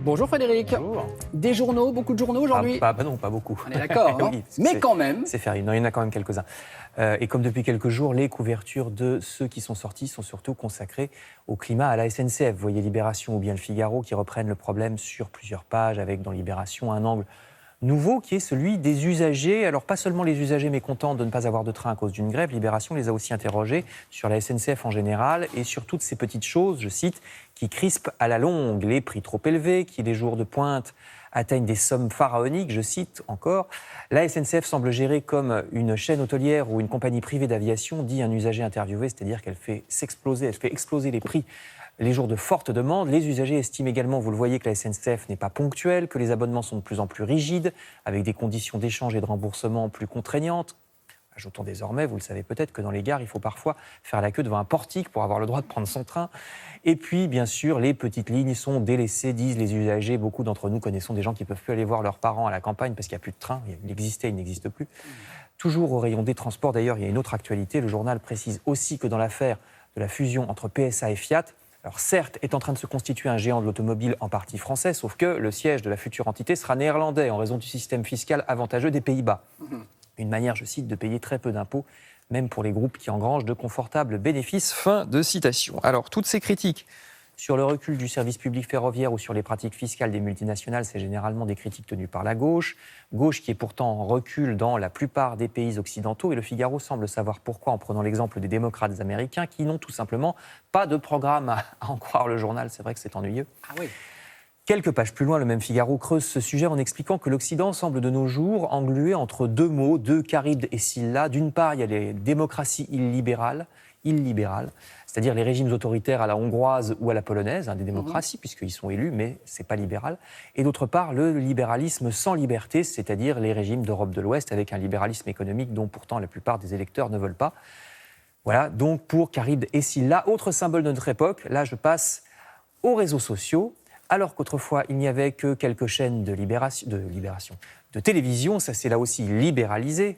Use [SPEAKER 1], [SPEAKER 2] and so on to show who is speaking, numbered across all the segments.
[SPEAKER 1] Bonjour Frédéric.
[SPEAKER 2] Bonjour.
[SPEAKER 1] Des journaux, beaucoup de journaux aujourd'hui.
[SPEAKER 2] Non, pas beaucoup.
[SPEAKER 1] On est d'accord, hein.
[SPEAKER 2] Oui,
[SPEAKER 1] mais quand même.
[SPEAKER 2] C'est férié. Non, il y en a quand même quelques-uns. Et comme depuis quelques jours, les couvertures de ceux qui sont sortis sont surtout consacrées au climat à la SNCF. Vous voyez Libération ou bien Le Figaro qui reprennent le problème sur plusieurs pages avec dans Libération un angle nouveau qui est celui des usagers. Alors pas seulement les usagers mécontents de ne pas avoir de train à cause d'une grève, Libération les a aussi interrogés sur la SNCF en général et sur toutes ces petites choses, je cite, qui crispent à la longue, les prix trop élevés, qui les jours de pointe atteignent des sommes pharaoniques, je cite encore. La SNCF semble gérée comme une chaîne hôtelière ou une compagnie privée d'aviation, dit un usager interviewé, c'est-à-dire qu'elle fait exploser les prix les jours de forte demande. Les usagers estiment également, vous le voyez, que la SNCF n'est pas ponctuelle, que les abonnements sont de plus en plus rigides, avec des conditions d'échange et de remboursement plus contraignantes. Ajoutons désormais, vous le savez peut-être, que dans les gares, il faut parfois faire la queue devant un portique pour avoir le droit de prendre son train. Et puis, bien sûr, les petites lignes sont délaissées, disent les usagers. Beaucoup d'entre nous connaissons des gens qui ne peuvent plus aller voir leurs parents à la campagne parce qu'il n'y a plus de train. Il existait, il n'existe plus. Toujours au rayon des transports, d'ailleurs, il y a une autre actualité. Le journal précise aussi que dans l'affaire de la fusion entre PSA et Fiat, alors certes, est en train de se constituer un géant de l'automobile en partie français, sauf que le siège de la future entité sera néerlandais en raison du système fiscal avantageux des Pays-Bas. Une manière, je cite, de payer très peu d'impôts, même pour les groupes qui engrangent de confortables bénéfices. Fin de citation. Alors, toutes ces critiques sur le recul du service public ferroviaire ou sur les pratiques fiscales des multinationales, c'est généralement des critiques tenues par la gauche. Gauche qui est pourtant en recul dans la plupart des pays occidentaux. Et le Figaro semble savoir pourquoi en prenant l'exemple des démocrates américains qui n'ont tout simplement pas de programme à en croire le journal. C'est vrai que c'est ennuyeux.
[SPEAKER 1] Ah oui.
[SPEAKER 2] Quelques pages plus loin, le même Figaro creuse ce sujet en expliquant que l'Occident semble de nos jours englué entre deux mots, deux Charybde et Scylla. D'une part, il y a les démocraties illibérales, c'est-à-dire les régimes autoritaires à la hongroise ou à la polonaise, des démocraties, puisqu'ils sont élus, mais ce n'est pas libéral. Et d'autre part, le libéralisme sans liberté, c'est-à-dire les régimes d'Europe de l'Ouest, avec un libéralisme économique dont pourtant la plupart des électeurs ne veulent pas. Voilà, donc pour Charybde et Scylla, autre symbole de notre époque, là je passe aux réseaux sociaux. Alors qu'autrefois, il n'y avait que quelques chaînes de télévision, ça s'est là aussi libéralisé,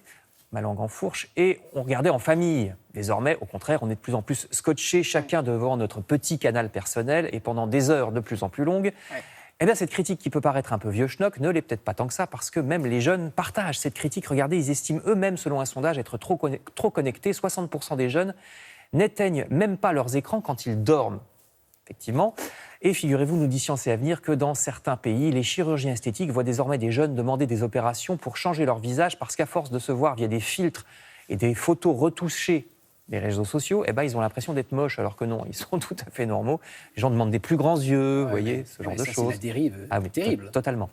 [SPEAKER 2] ma langue en fourche, et on regardait en famille. Désormais, au contraire, on est de plus en plus scotchés, chacun devant notre petit canal personnel, et pendant des heures de plus en plus longues. Ouais. Eh bien, cette critique qui peut paraître un peu vieux schnock ne l'est peut-être pas tant que ça, parce que même les jeunes partagent cette critique. Regardez, ils estiment eux-mêmes, selon un sondage, être trop connectés. 60% des jeunes n'éteignent même pas leurs écrans quand ils dorment. Effectivement. Et figurez-vous, nous dit Science et Avenir, que dans certains pays, les chirurgiens esthétiques voient désormais des jeunes demander des opérations pour changer leur visage parce qu'à force de se voir via des filtres et des photos retouchées des réseaux sociaux, eh ben, ils ont l'impression d'être moches, alors que non, ils sont tout à fait normaux. Les gens demandent des plus grands yeux, vous voyez, ce genre de choses.
[SPEAKER 1] C'est la dérive terrible.
[SPEAKER 2] Totalement.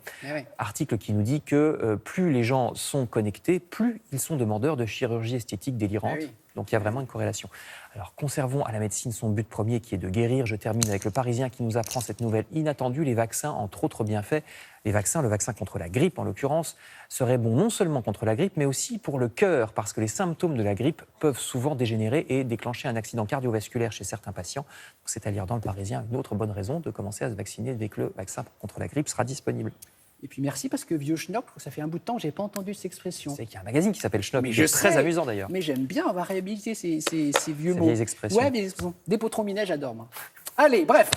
[SPEAKER 2] Article qui nous dit que plus les gens sont connectés, plus ils sont demandeurs de chirurgie esthétique délirante. Donc il y a vraiment une corrélation. Alors conservons à la médecine son but premier qui est de guérir. Je termine avec le Parisien qui nous apprend cette nouvelle inattendue. Les vaccins, entre autres bienfaits, le vaccin contre la grippe en l'occurrence, serait bon non seulement contre la grippe mais aussi pour le cœur parce que les symptômes de la grippe peuvent souvent dégénérer et déclencher un accident cardiovasculaire chez certains patients. C'est à lire dans le Parisien une autre bonne raison de commencer à se vacciner dès que le vaccin contre la grippe sera disponible.
[SPEAKER 1] Et puis merci parce que vieux schnock, ça fait un bout de temps que je n'ai pas entendu cette expression.
[SPEAKER 2] C'est qu'il y a un magazine qui s'appelle Schnock, qui est très amusant d'ailleurs.
[SPEAKER 1] Mais j'aime bien, on va réhabiliter ces vieux mots.
[SPEAKER 2] Vieilles expressions.
[SPEAKER 1] Ouais, des expressions. Des potrons minets, j'adore moi. Allez, bref.